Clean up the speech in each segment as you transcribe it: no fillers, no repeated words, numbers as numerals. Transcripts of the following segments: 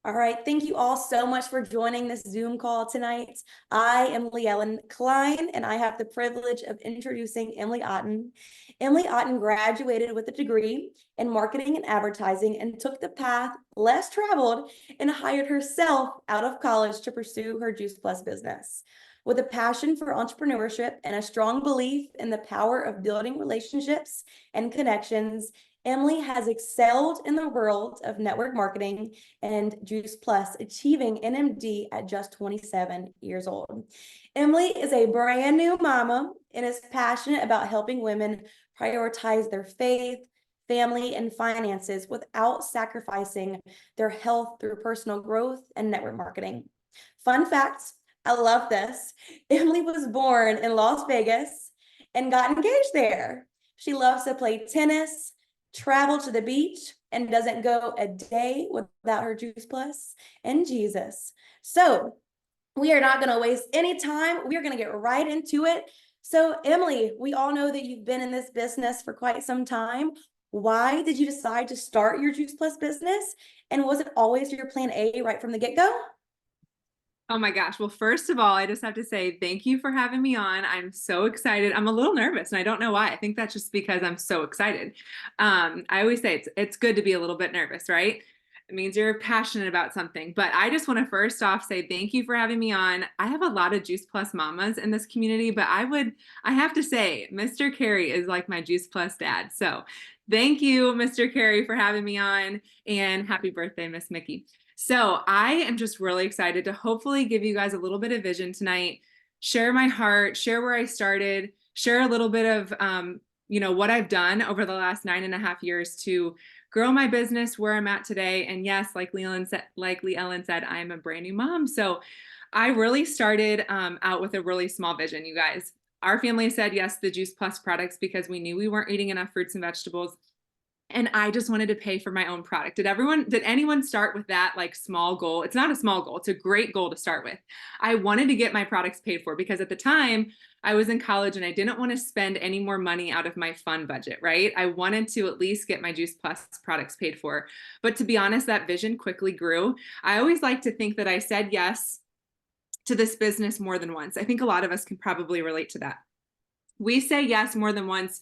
All right, thank you all so much for joining this Zoom call tonight. I am Ellen Kline, and I have the privilege of introducing Emily Otten. Emily Otten graduated with a degree in marketing and advertising and took the path less traveled and hired herself out of college to pursue her Juice Plus business. With a passion for entrepreneurship and a strong belief in the power of building relationships and connections, Emily has excelled in the world of network marketing and Juice Plus, achieving NMD at just 27 years old. Emily is a brand new mama and is passionate about helping women prioritize their faith, family, and finances without sacrificing their health through personal growth and network marketing. Fun fact, I love this. Emily was born in Las Vegas and got engaged there. She loves to play tennis, travel to the beach, and doesn't go a day without her Juice Plus and Jesus. So we are not going to waste any time. We are going to get right into it. So Emily, we all know that you've been in this business for quite some time. Why did you decide to start your Juice Plus business? And was it always your plan A right from the get-go? Oh my gosh. Well, first of all, I just have to say thank you for having me on. I'm so excited. I'm a little nervous and I don't know why. I think that's just because I'm so excited. I always say it's good to be a little bit nervous, right? It means you're passionate about something. But I just want to first off say thank you for having me on. I have a lot of Juice Plus mamas in this community, but I have to say, Mr. Carey is like my Juice Plus dad. So thank you, Mr. Carey, for having me on, and happy birthday, Miss Mickey. So I am just really excited to hopefully give you guys a little bit of vision tonight, share my heart, share where I started, share a little bit of, what I've done over the last 9.5 years to grow my business where I'm at today. And yes, like Lee Ellen said, I'm a brand new mom. So I really started out with a really small vision, you guys. Our family said yes to the Juice Plus products because we knew we weren't eating enough fruits and vegetables. And I just wanted to pay for my own product. Did anyone start with that like small goal? It's not a small goal. It's a great goal to start with. I wanted to get my products paid for because at the time I was in college and I didn't want to spend any more money out of my fund budget, right? I wanted to at least get my Juice Plus products paid for. But to be honest, that vision quickly grew. I always like to think that I said yes to this business more than once. I think a lot of us can probably relate to that. We say yes more than once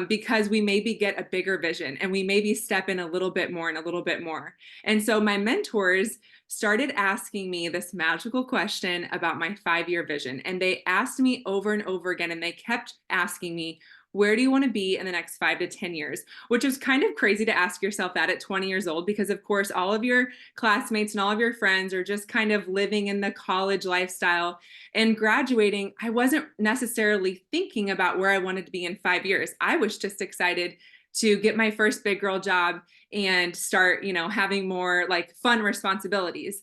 because we maybe get a bigger vision and we maybe step in a little bit more and a little bit more. And so my mentors started asking me this magical question about my 5-year vision. And they asked me over and over again, and they kept asking me, where do you want to be in the next 5 to 10 years? Which is kind of crazy to ask yourself that at 20 years old, because of course, all of your classmates and all of your friends are just kind of living in the college lifestyle. And graduating, I wasn't necessarily thinking about where I wanted to be in 5 years. I was just excited to get my first big girl job and start, having more like fun responsibilities.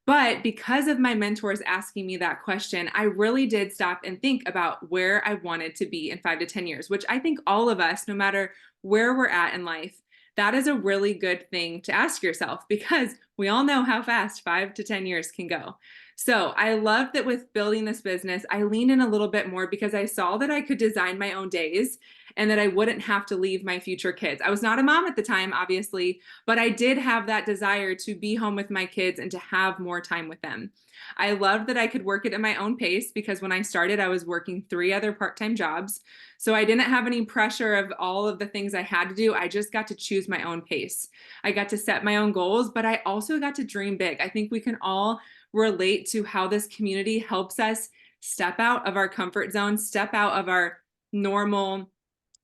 But because of my mentors asking me that question, I really did stop and think about where I wanted to be in 5 to 10 years, which I think all of us, no matter where we're at in life, that is a really good thing to ask yourself, because we all know how fast 5 to 10 years can go. So I love that with building this business, I leaned in a little bit more because I saw that I could design my own days and that I wouldn't have to leave my future kids. I was not a mom at the time, obviously, but I did have that desire to be home with my kids and to have more time with them. I loved that I could work it at my own pace because when I started, I was working 3 other part-time jobs. So I didn't have any pressure of all of the things I had to do. I just got to choose my own pace. I got to set my own goals, but I also got to dream big. I think we can all relate to how this community helps us step out of our comfort zone, step out of our normal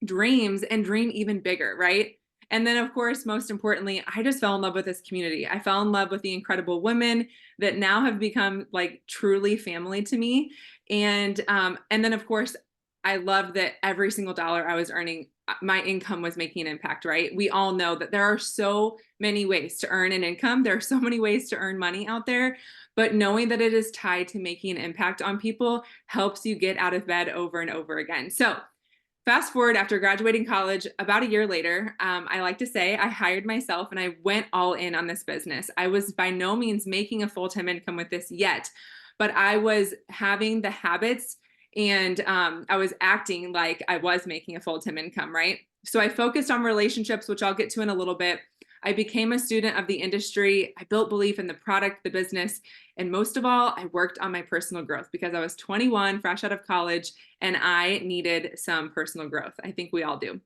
dreams and dream even bigger, right? And then, of course, most importantly, I just fell in love with this community. I fell in love with the incredible women that now have become like truly family to me. And then, of course, I love that every single dollar I was earning, my income was making an impact, right? We all know that there are so many ways to earn an income. There are so many ways to earn money out there, but knowing that it is tied to making an impact on people helps you get out of bed over and over again. So fast forward, after graduating college, about a year later, I like to say I hired myself and I went all in on this business. I was by no means making a full-time income with this yet, but I was having the habits and I was acting like I was making a full-time income, right? So I focused on relationships, which I'll get to in a little bit. I became a student of the industry. I built belief in the product, the business, and most of all, I worked on my personal growth because I was 21, fresh out of college, and I needed some personal growth. I think we all do.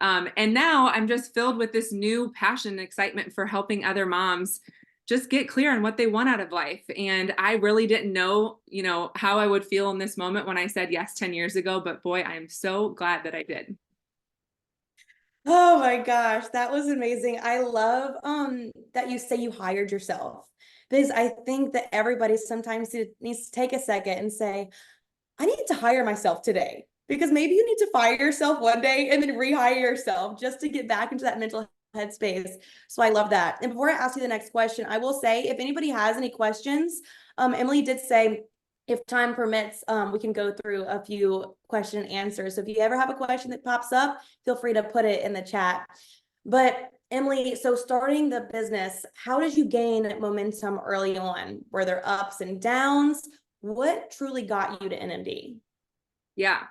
And now I'm just filled with this new passion and excitement for helping other moms just get clear on what they want out of life. And I really didn't know, how I would feel in this moment when I said yes 10 years ago, but boy, I'm so glad that I did. Oh my gosh, that was amazing. I love that you say you hired yourself, because I think that everybody sometimes needs to take a second and say, I need to hire myself today, because maybe you need to fire yourself one day and then rehire yourself just to get back into that mental headspace. So I love that. And before I ask you the next question, I will say, if anybody has any questions, Emily did say if time permits, we can go through a few question and answers. So if you ever have a question that pops up, feel free to put it in the chat. But Emily, so starting the business, how did you gain momentum early on? Were there ups and downs? What truly got you to NMD? Yeah.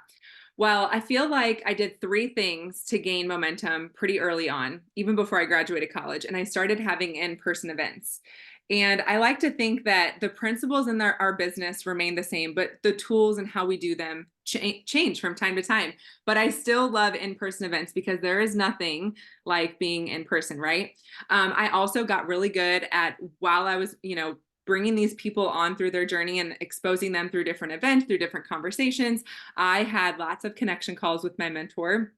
Well, I feel like I did three things to gain momentum pretty early on, even before I graduated college. And I started having in-person events. And I like to think that the principles in our business remain the same, but the tools and how we do them change from time to time. But I still love in-person events because there is nothing like being in person, right? I also got really good at, while I was, bringing these people on through their journey and exposing them through different events, through different conversations, I had lots of connection calls with my mentor.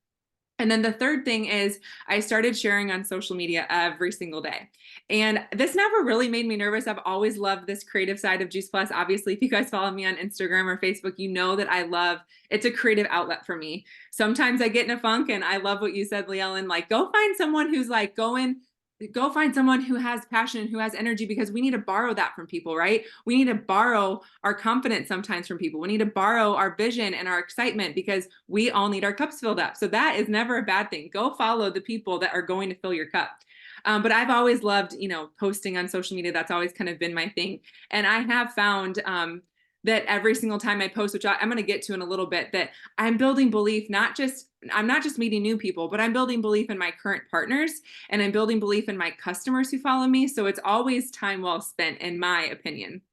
And then the third thing is I started sharing on social media every single day. And this never really made me nervous. I've always loved this creative side of Juice Plus. Obviously, if you guys follow me on Instagram or Facebook, you know that I love, it's a creative outlet for me. Sometimes I get in a funk, and I love what you said, Ellen, like go find someone who's like go find someone who has passion, who has energy, because we need to borrow that from people, right? We need to borrow our confidence sometimes from people. We need to borrow our vision and our excitement because we all need our cups filled up. So that is never a bad thing. Go follow the people that are going to fill your cup. But I've always loved, posting on social media. That's always kind of been my thing. And I have found that every single time I post, which I'm going to get to in a little bit, that I'm building belief, I'm not just meeting new people, but I'm building belief in my current partners, and I'm building belief in my customers who follow me. So it's always time well spent, in my opinion.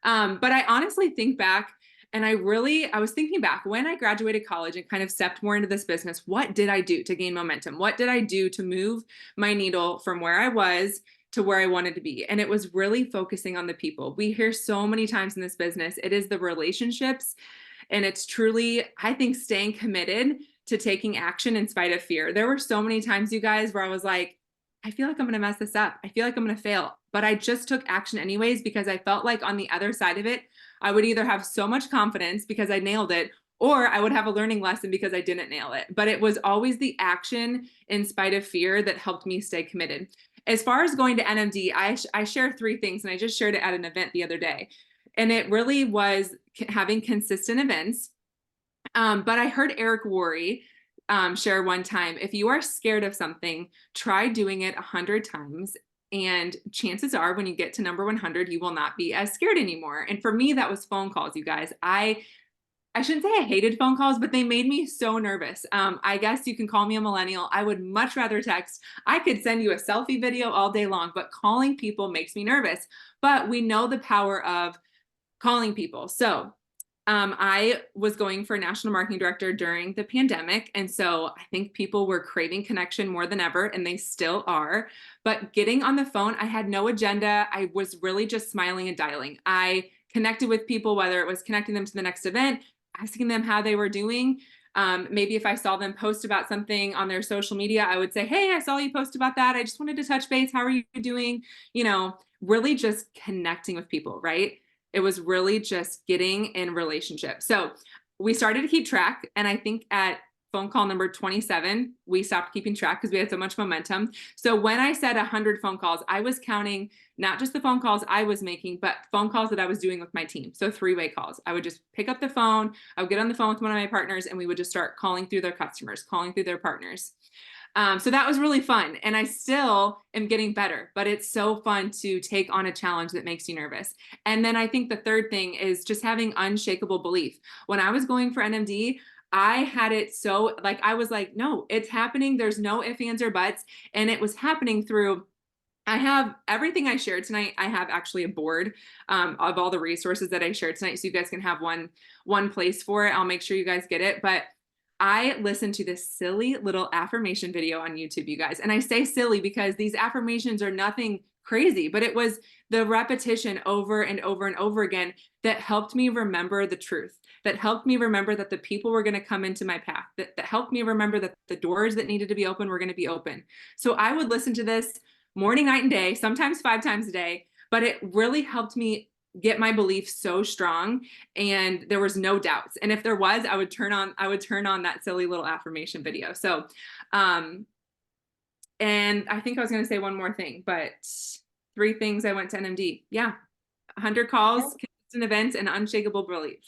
But I honestly think back, and I was thinking back when I graduated college and kind of stepped more into this business. What did I do to gain momentum? What did I do to move my needle from where I was to where I wanted to be? And it was really focusing on the people. We hear so many times in this business, it is the relationships. And it's truly, I think, staying committed to taking action in spite of fear. There were so many times, you guys, where I was like, I feel like I'm going to mess this up. I feel like I'm going to fail. But I just took action anyways, because I felt like on the other side of it, I would either have so much confidence because I nailed it, or I would have a learning lesson because I didn't nail it. But it was always the action in spite of fear that helped me stay committed. As far as going to NMD, I share three things, and I just shared it at an event the other day. And it really was having consistent events. But I heard Eric Worre share one time, if you are scared of something, try doing it 100 times. And chances are when you get to number 100, you will not be as scared anymore. And for me, that was phone calls, you guys. I shouldn't say I hated phone calls, but they made me so nervous. I guess you can call me a millennial. I would much rather text. I could send you a selfie video all day long, but calling people makes me nervous. But we know the power of calling people. So I was going for national marketing director during the pandemic. And so I think people were craving connection more than ever, and they still are. But getting on the phone, I had no agenda. I was really just smiling and dialing. I connected with people, whether it was connecting them to the next event, asking them how they were doing. Maybe if I saw them post about something on their social media, I would say, hey, I saw you post about that. I just wanted to touch base. How are you doing? Really just connecting with people, right? It was really just getting in relationship. So we started to keep track. And I think at phone call number 27, we stopped keeping track because we had so much momentum. So when I said 100 phone calls, I was counting not just the phone calls I was making, but phone calls that I was doing with my team. So three-way calls. I would just pick up the phone. I would get on the phone with one of my partners, and we would just start calling through their customers, calling through their partners. So that was really fun. And I still am getting better, but it's so fun to take on a challenge that makes you nervous. And then I think the third thing is just having unshakable belief. When I was going for NMD, I had it so like, I was like, no, it's happening. There's no ifs, ands, or buts. And it was happening through, I have everything I shared tonight. I have actually a board of all the resources that I shared tonight. So you guys can have one place for it. I'll make sure you guys get it. But I listened to this silly little affirmation video on YouTube, you guys. And I say silly because these affirmations are nothing crazy, but it was the repetition over and over and over again that helped me remember the truth, that helped me remember that the people were going to come into my path, that helped me remember that the doors that needed to be open were going to be open. So I would listen to this morning, night, and day, sometimes 5 times a day, but it really helped me get my belief so strong, and there was no doubts. And if there was, I would turn on that silly little affirmation video. So and I think I was going to say one more thing, but 3 things I went to NMD. Yeah. 100 calls, consistent events, and unshakable belief.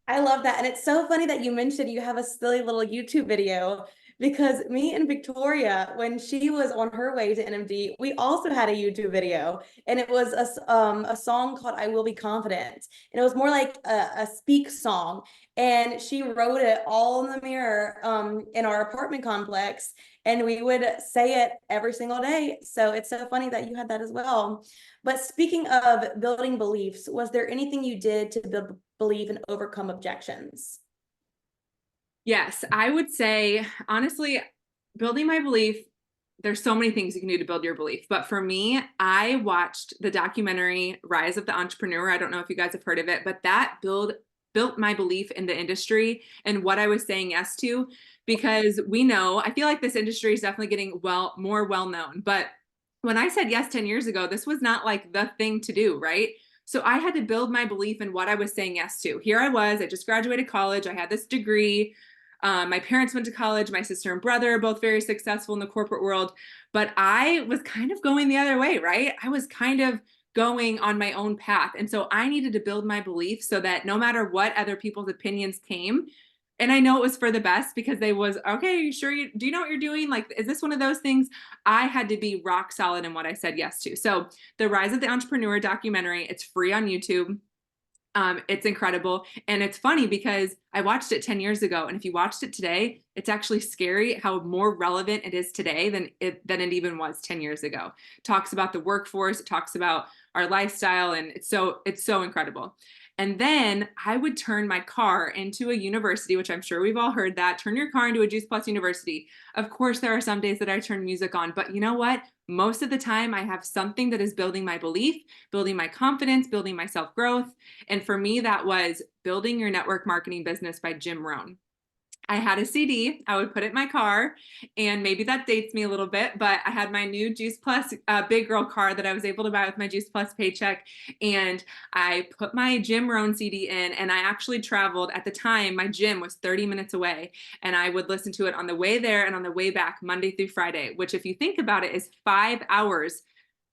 I love that. And it's so funny that you mentioned you have a silly little YouTube video, because me and Victoria, when she was on her way to NMD, we also had a YouTube video, and it was a song called I Will Be Confident. And it was more like a speak song. And she wrote it all in the mirror in our apartment complex. And we would say it every single day. So it's so funny that you had that as well. But speaking of building beliefs, was there anything you did to build believe and overcome objections? Yes, I would say, honestly, building my belief, there's so many things you can do to build your belief. But for me, I watched the documentary Rise of the Entrepreneur. I don't know if you guys have heard of it, but that built my belief in the industry and what I was saying yes to, because we know, I feel like this industry is definitely getting more well known. But when I said yes 10 years ago, this was not like the thing to do, right? So I had to build my belief in what I was saying yes to. Here I was, I just graduated college, I had this degree. My parents went to college, my sister and brother, both very successful in the corporate world, but I was kind of going the other way, right? I was kind of going on my own path. And so I needed to build my belief so that no matter what other people's opinions came, and I know it was for the best because they was, okay, you sure do you know what you're doing? Like, is this one of those things? I had to be rock solid in what I said yes to. So the Rise of the Entrepreneur documentary, it's free on YouTube. It's incredible. And it's funny because I watched it 10 years ago. And if you watched it today, it's actually scary how more relevant it is today than it even was 10 years ago. It talks about the workforce, it talks about our lifestyle, and it's so incredible. And then I would turn my car into a university, which I'm sure we've all heard that. Turn your car into a Juice Plus university. Of course, there are some days that I turn music on, but you know what? Most of the time, I have something that is building my belief, building my confidence, building my self growth. And for me, that was Building Your Network Marketing Business by Jim Rohn. I had a CD, I would put it in my car, and maybe that dates me a little bit, but I had my new Juice Plus big girl car that I was able to buy with my Juice Plus paycheck. And I put my Jim Rohn CD in, and I actually traveled. At the time, my gym was 30 minutes away, and I would listen to it on the way there and on the way back, Monday through Friday, which, if you think about it, is 5 hours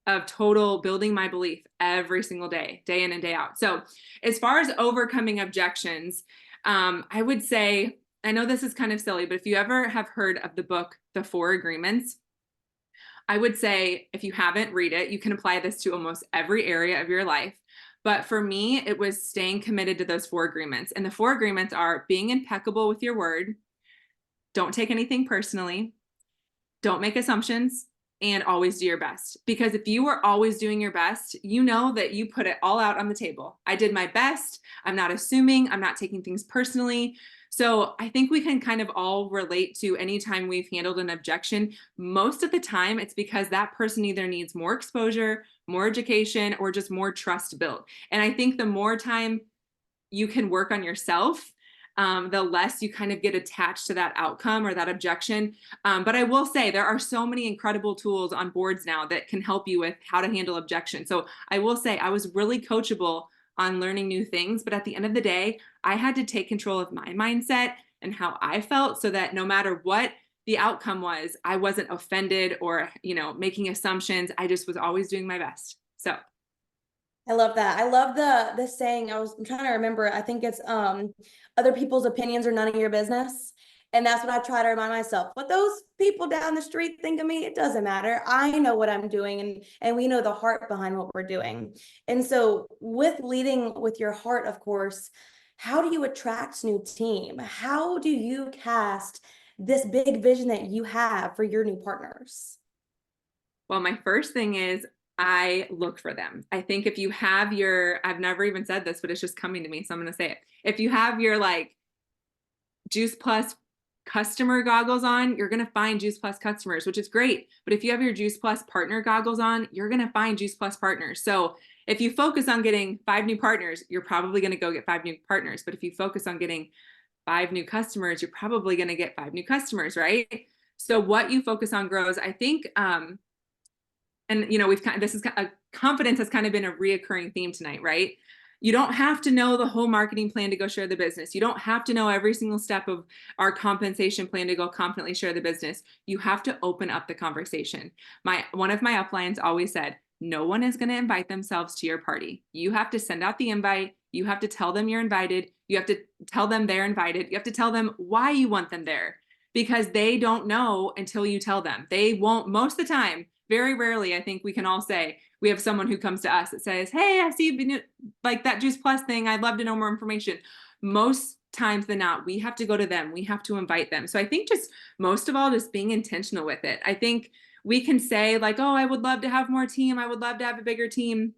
of total building my belief every single day, day in and day out. So as far as overcoming objections, I would say, I know this is kind of silly, but if you ever have heard of the book, The 4 Agreements, I would say if you haven't, read it. You can apply this to almost every area of your life. But for me, it was staying committed to those 4 agreements. And the 4 agreements are being impeccable with your word, don't take anything personally, don't make assumptions, and always do your best. Because if you are always doing your best, you know that you put it all out on the table. I did my best. I'm not assuming. I'm not taking things personally. So I think we can kind of all relate to anytime we've handled an objection. Most of the time, it's because that person either needs more exposure, more education, or just more trust built. And I think the more time you can work on yourself, the less you kind of get attached to that outcome or that objection. But I will say there are so many incredible tools on boards now that can help you with how to handle objection. So I will say I was really coachable on learning new things, but at the end of the day, I had to take control of my mindset and how I felt so that no matter what the outcome was, I wasn't offended or, making assumptions. I just was always doing my best. So I love that. I love the saying. I'm trying to remember. I think it's other people's opinions are none of your business. And that's what I try to remind myself. What those people down the street think of me, it doesn't matter. I know what I'm doing, and we know the heart behind what we're doing. And so with leading with your heart, of course, How do you attract new team? How do you cast this big vision that you have for your new partners? Well, my first thing is I look for them. I think if you have your, I've never even said this, but it's just coming to me, so I'm going to say it. If you have your like Juice Plus customer goggles on, you're going to find Juice Plus customers, which is great. But if you have your Juice Plus partner goggles on, you're going to find Juice Plus partners. So if you focus on getting 5 new partners, you're probably going to go get 5 new partners. But if you focus on getting 5 new customers, you're probably going to get 5 new customers, right? So what you focus on grows. I think, and you know, we've kind of, this is confidence has kind of been a reoccurring theme tonight, right? You don't have to know the whole marketing plan to go share the business. You don't have to know every single step of our compensation plan to go confidently share the business. You have to open up the conversation. One of my uplines always said, no one is going to invite themselves to your party. You have to send out the invite. You have to tell them you're invited. You have to tell them they're invited. You have to tell them why you want them there, because they don't know until you tell them. They won't, most of the time. Very rarely, I think we can all say we have someone who comes to us that says, hey, I see you've been like that Juice Plus thing. I'd love to know more information. Most times than not, we have to go to them. We have to invite them. So I think just most of all, just being intentional with it. I think we can say like, oh, I would love to have more team. I would love to have a bigger team.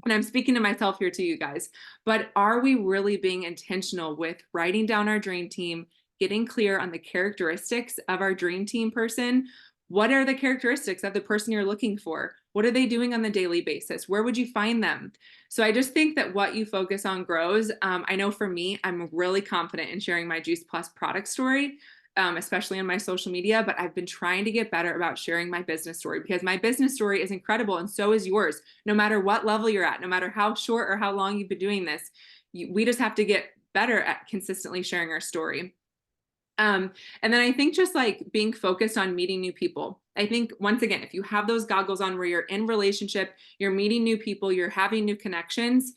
And I'm speaking to myself here too, you guys, but are we really being intentional with writing down our dream team, getting clear on the characteristics of our dream team person? What are the characteristics of the person you're looking for? What are they doing on the daily basis? Where would you find them? So I just think that what you focus on grows. I know for me, I'm really confident in sharing my Juice Plus product story, especially on my social media, but I've been trying to get better about sharing my business story, because my business story is incredible and so is yours. No matter what level you're at, no matter how short or how long you've been doing this, we just have to get better at consistently sharing our story. And then I think just like being focused on meeting new people. I think once again, if you have those goggles on where you're in relationship, you're meeting new people, you're having new connections,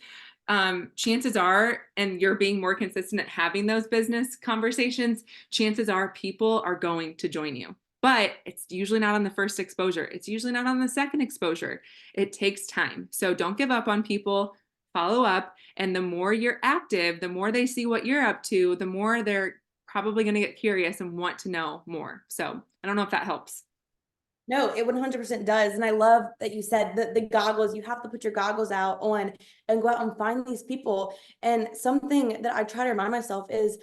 chances are, and you're being more consistent at having those business conversations, chances are people are going to join you. But it's usually not on the first exposure. It's usually not on the second exposure. It takes time. So don't give up on people, follow up. And the more you're active, the more they see what you're up to, the more they're probably going to get curious and want to know more. So I don't know if that helps. No, it 100% does. And I love that you said that the goggles, you have to put your goggles out on and go out and find these people. And something that I try to remind myself is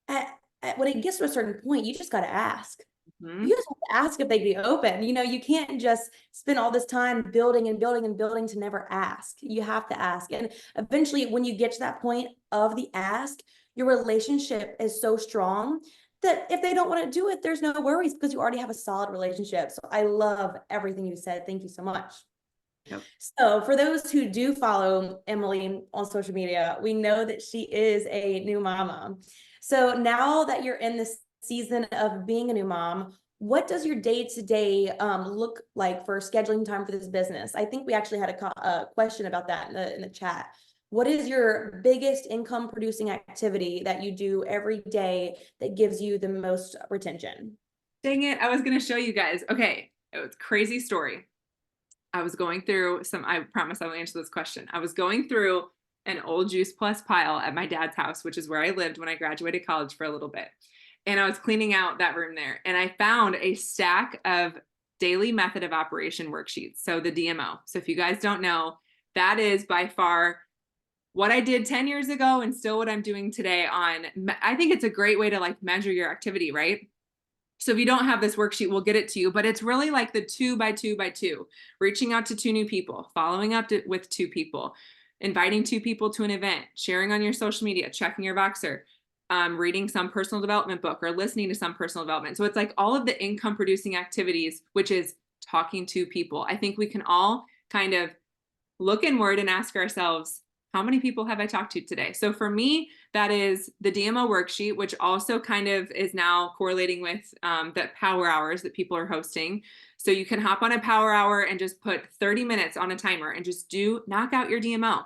when it gets to a certain point, you just got to ask. Mm-hmm. You just have to ask if they'd be open. You know, you can't just spend all this time building and building and building to never ask. You have to ask. And eventually, when you get to that point of the ask, your relationship is so strong that if they don't want to do it, there's no worries because you already have a solid relationship. So I love everything you said. Thank you so much. Yep. So for those who do follow Emily on social media, we know that she is a new mama. So now that you're in this season of being a new mom, what does your day-to-day look like for scheduling time for this business? I think we actually had a question about that in the chat. What is your biggest income producing activity that you do every day that gives you the most retention? Dang it. I was going to show you guys. Okay. It was a crazy story. I was going through I promise I will answer this question. I was going through an old Juice Plus pile at my dad's house, which is where I lived when I graduated college for a little bit. And I was cleaning out that room there. And I found a stack of daily method of operation worksheets. So the DMO. So if you guys don't know, that is by far what I did 10 years ago and still what I'm doing today on, I think it's a great way to like measure your activity, right? So if you don't have this worksheet, we'll get it to you, but it's really like the 2 by 2 by 2, reaching out to 2 new people, following up with 2 people, inviting 2 people to an event, sharing on your social media, checking your Voxer, reading some personal development book or listening to some personal development. So it's like all of the income producing activities, which is talking to people. I think we can all kind of look inward and ask ourselves, how many people have I talked to today? So for me, that is the DMO worksheet, which also kind of is now correlating with the power hours that people are hosting. So you can hop on a power hour and just put 30 minutes on a timer and just knock out your DMO.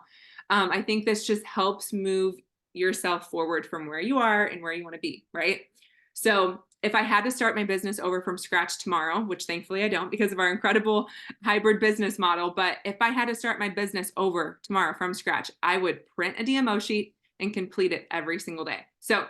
I think this just helps move yourself forward from where you are and where you want to be, right? So if I had to start my business over from scratch tomorrow, which thankfully I don't because of our incredible hybrid business model, but if I had to start my business over tomorrow from scratch, I would print a DMO sheet, and complete it every single day. So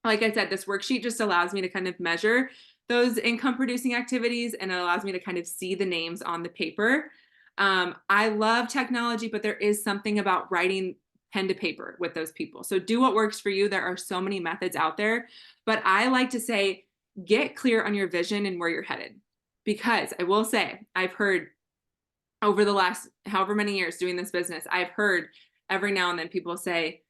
like I said, this worksheet just allows me to kind of measure those income producing activities, and it allows me to kind of see the names on the paper. I love technology, but there is something about writing pen to paper with those people. So do what works for you. There are so many methods out there, but I like to say, get clear on your vision and where you're headed. Because I will say, I've heard over the last however many years doing this business, I've heard every now and then people say,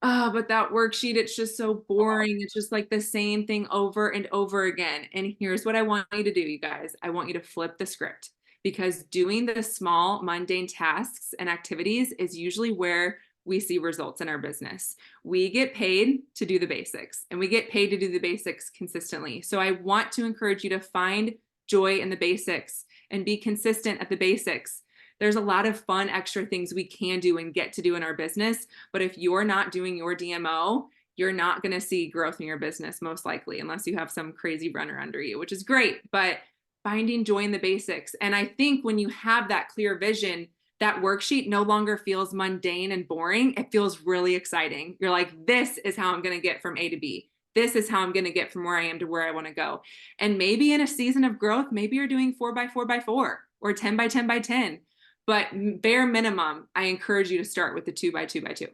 oh, but that worksheet, it's just so boring. It's just like the same thing over and over again. And here's what I want you to do, you guys. I want you to flip the script, because doing the small, mundane tasks and activities is usually where we see results in our business. We get paid to do the basics, and we get paid to do the basics consistently. So I want to encourage you to find joy in the basics and be consistent at the basics. There's a lot of fun extra things we can do and get to do in our business. But if you're not doing your DMO, you're not going to see growth in your business, most likely, unless you have some crazy runner under you, which is great. But finding joy in the basics. And I think when you have that clear vision, that worksheet no longer feels mundane and boring. It feels really exciting. You're like, this is how I'm going to get from A to B. This is how I'm going to get from where I am to where I want to go. And maybe in a season of growth, maybe you're doing 4x4x4 or 10x10x10. But bare minimum, I encourage you to start with the 2x2x2.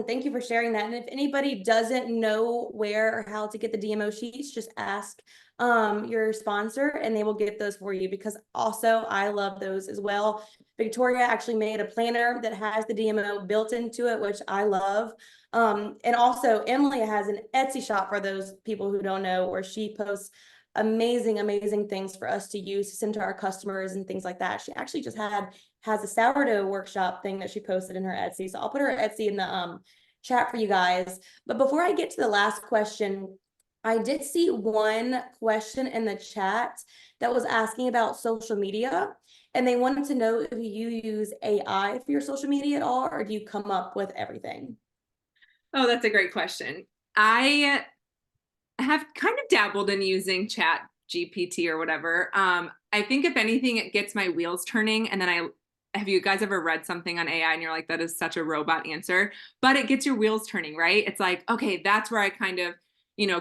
Thank you for sharing that. And if anybody doesn't know where or how to get the DMO sheets, just ask your sponsor and they will get those for you, because also I love those as well. Victoria actually made a planner that has the DMO built into it, which I love. And also Emily has an Etsy shop for those people who don't know, where she posts amazing things for us to use to send to our customers and things like that. She actually just has a sourdough workshop thing that she posted in her Etsy. So I'll put her Etsy in the chat for you guys. But before I get to the last question, I did see one question in the chat that was asking about social media. And they wanted to know if you use AI for your social media at all, or do you come up with everything? Oh, that's a great question. I have kind of dabbled in using Chat GPT or whatever. I think if anything, it gets my wheels turning. And then have you guys ever read something on AI and you're like, that is such a robot answer, but it gets your wheels turning, right? It's like, okay, that's where I kind of,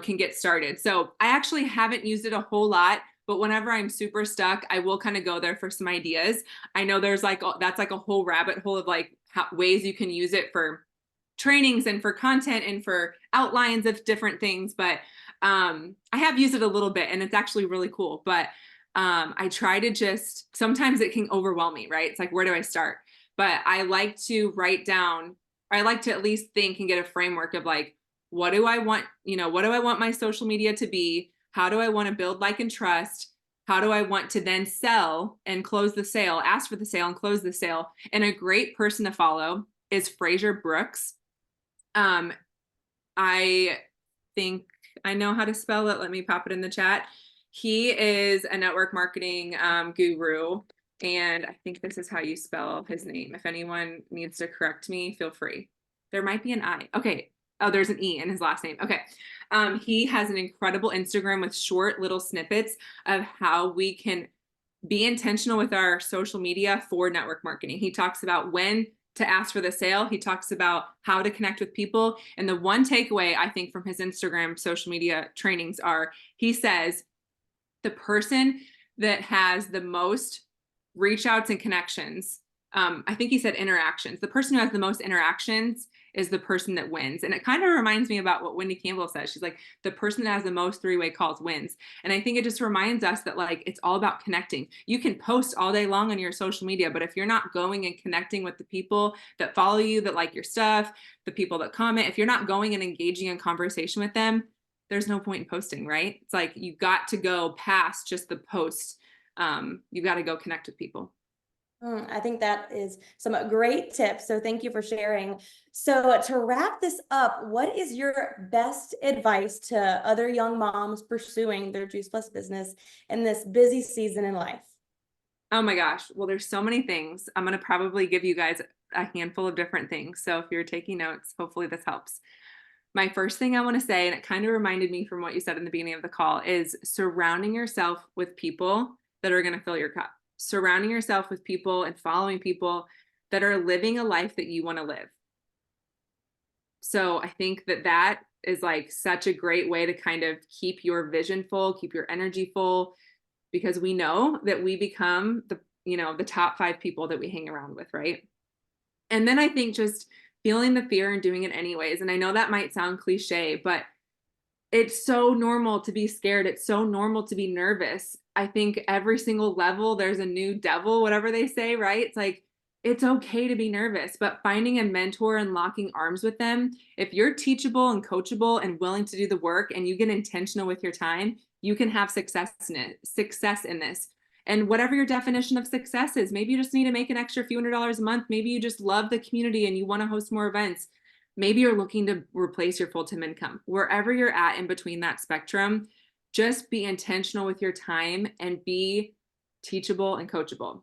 can get started. So I actually haven't used it a whole lot, but whenever I'm super stuck, I will kind of go there for some ideas. I know there's that's like a whole rabbit hole of like ways you can use it for trainings and for content and for outlines of different things. But I have used it a little bit and it's actually really cool. But I try to sometimes it can overwhelm me, right? It's like, where do I start? But I like to write down, I like to at least think and get a framework of like, what do I want? What do I want my social media to be? How do I want to build, like, and trust? How do I want to then sell and close the sale, ask for the sale and close the sale? And a great person to follow is Fraser Brooks. I think I know how to spell it. Let me pop it in the chat. He is a network marketing guru, and I think this is how you spell his name. If anyone needs to correct me, feel free. There might be an I. Okay. Oh, there's an E in his last name. Okay. He has an incredible Instagram with short little snippets of how we can be intentional with our social media for network marketing. He talks about when to ask for the sale. He talks about how to connect with people. And the one takeaway I think from his Instagram social media trainings he says, the person that has the most reach outs and connections, I think he said interactions. The person who has the most interactions is the person that wins. And it kind of reminds me about what Wendy Campbell says. She's like, the person that has the most three-way calls wins. And I think it just reminds us that like, it's all about connecting. You can post all day long on your social media, but if you're not going and connecting with the people that follow you, that like your stuff, the people that comment, if you're not going and engaging in conversation with them, there's no point in posting, right? It's like, you got to go past just the post. You got to go connect with people. I think that is some great tips. So thank you for sharing. So to wrap this up, what is your best advice to other young moms pursuing their Juice Plus business in this busy season in life? Oh my gosh. Well, there's so many things. I'm going to probably give you guys a handful of different things. So if you're taking notes, hopefully this helps. My first thing I want to say, and it kind of reminded me from what you said in the beginning of the call, is surrounding yourself with people that are going to fill your cup. Surrounding yourself with people and following people that are living a life that you want to live. So I think that that is like such a great way to kind of keep your vision full, keep your energy full, because we know that we become the, you know, the top 5 people that we hang around with, right? And then I think just feeling the fear and doing it anyways. And I know that might sound cliche, but it's so normal to be scared. It's so normal to be nervous. I think every single level, there's a new devil, whatever they say, right? It's like, it's okay to be nervous, but finding a mentor and locking arms with them, if you're teachable and coachable and willing to do the work and you get intentional with your time, you can have success in this. And whatever your definition of success is, maybe you just need to make an extra few $100s a month. Maybe you just love the community and you want to host more events. Maybe you're looking to replace your full-time income. Wherever you're at in between that spectrum, just be intentional with your time and be teachable and coachable.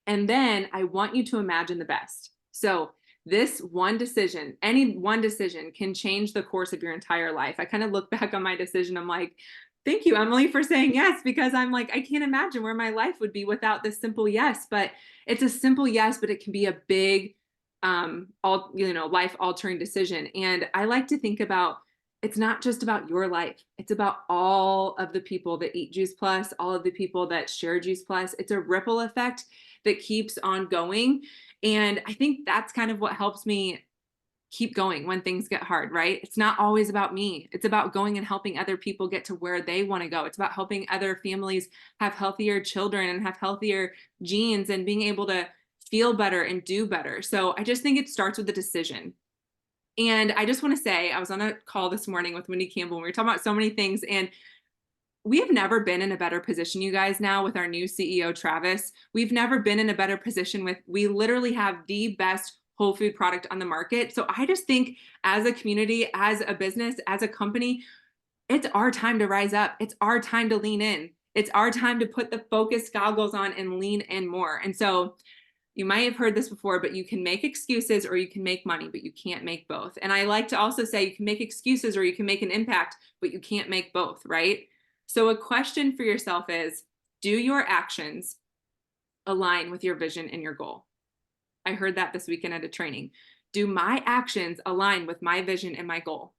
And then I want you to imagine the best. So this one decision, any one decision, can change the course of your entire life. I kind of look back on my decision. I'm like, thank you, Emily, for saying yes, because I'm like, I can't imagine where my life would be without this simple yes. But it's a simple yes, but it can be a big life altering decision. And I like to think about, it's not just about your life. It's about all of the people that eat Juice Plus, all of the people that share Juice Plus. It's a ripple effect that keeps on going. And I think that's kind of what helps me keep going when things get hard, right? It's not always about me. It's about going and helping other people get to where they want to go. It's about helping other families have healthier children and have healthier genes and being able to feel better and do better. So I just think it starts with a decision. And I just want to say, I was on a call this morning with Wendy Campbell, and we were talking about so many things, and we have never been in a better position, you guys, now with our new CEO, Travis. We've never been in a better position we literally have the best whole food product on the market. So I just think as a community, as a business, as a company, it's our time to rise up. It's our time to lean in. It's our time to put the focus goggles on and lean in more. And so you might have heard this before, but you can make excuses or you can make money, but you can't make both. And I like to also say you can make excuses or you can make an impact, but you can't make both, right? So a question for yourself is, do your actions align with your vision and your goal? I heard that this weekend at a training. Do my actions align with my vision and my goal?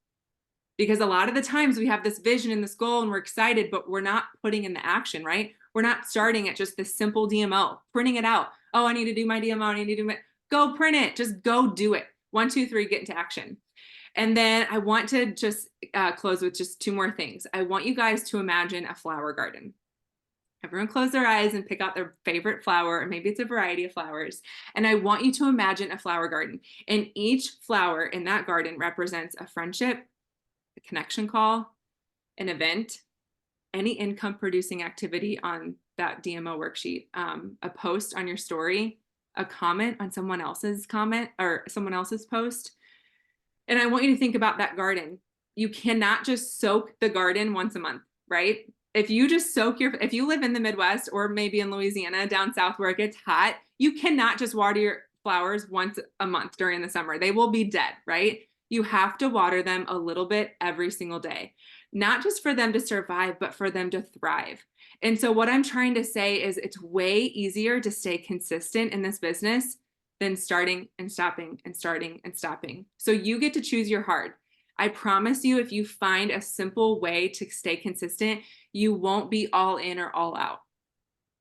Because a lot of the times we have this vision and this goal and we're excited, but we're not putting in the action, right? We're not starting at just this simple DMO, printing it out. Oh, I need to do my DMO. I need to do my, go print it. Just go do it. 1, 2, 3, get into action. And then I want to just close with just 2 more things. I want you guys to imagine a flower garden. Everyone close their eyes and pick out their favorite flower, or maybe it's a variety of flowers. And I want you to imagine a flower garden. And each flower in that garden represents a friendship, a connection call, an event, any income producing activity on that DMO worksheet, a post on your story, a comment on someone else's comment or someone else's post. And I want you to think about that garden. You cannot just soak the garden once a month, right? If you just if you live in the Midwest or maybe in Louisiana down south where it gets hot, you cannot just water your flowers once a month during the summer. They will be dead, right? You have to water them a little bit every single day, not just for them to survive, but for them to thrive. And so what I'm trying to say is it's way easier to stay consistent in this business than starting and stopping and starting and stopping. So you get to choose your heart. I promise you, if you find a simple way to stay consistent, you won't be all in or all out.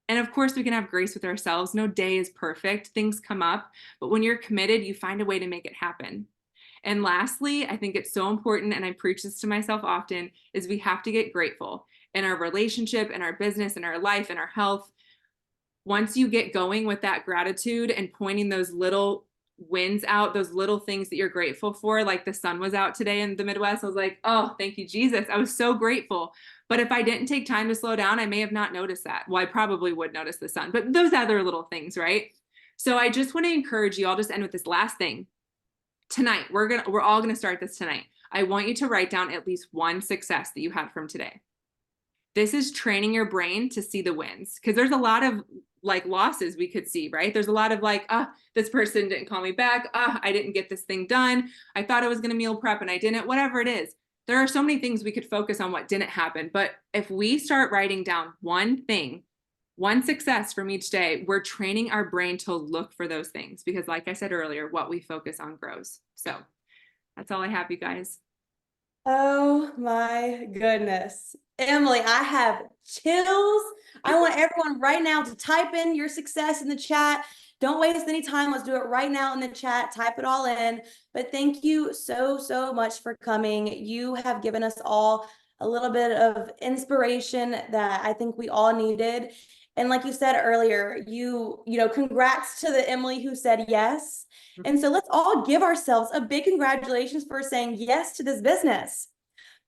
And of course, we can have grace with ourselves. No day is perfect. Things come up. But when you're committed, you find a way to make it happen. And lastly, I think it's so important, and I preach this to myself often, is we have to get grateful in our relationship, in our business, in our life, in our health. Once you get going with that gratitude and pointing those little wins out, those little things that you're grateful for, like the sun was out today in the Midwest, I was like, oh, thank you, Jesus. I was so grateful. But if I didn't take time to slow down, I may have not noticed that. Well, I probably would notice the sun, but those other little things, right? So I just want to encourage you, I'll just end with this last thing. Tonight, we're all gonna start this tonight. I want you to write down at least one success that you had from today. This is training your brain to see the wins, because there's a lot of like losses we could see, right? There's a lot of like, this person didn't call me back. I didn't get this thing done. I thought I was gonna meal prep and I didn't, whatever it is. There are so many things we could focus on what didn't happen. But if we start writing down one thing, one success from each day, we're training our brain to look for those things, because like I said earlier, what we focus on grows. So That's all I have, you guys. Oh my goodness. Emily, I have chills. I want everyone right now to type in your success in the chat. Don't waste any time. Let's do it right now in the chat. Type it all in. But thank you so, so much for coming. You have given us all a little bit of inspiration that I think we all needed. And like you said earlier, congrats to the Emily who said yes. And so let's all give ourselves a big congratulations for saying yes to this business.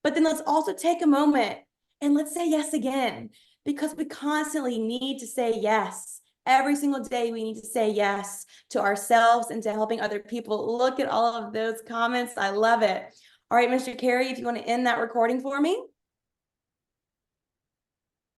But then let's also take a moment and let's say yes again, because we constantly need to say yes. Every single day, we need to say yes to ourselves and to helping other people. Look at all of those comments. I love it. All right, Mr. Carey, if you want to end that recording for me.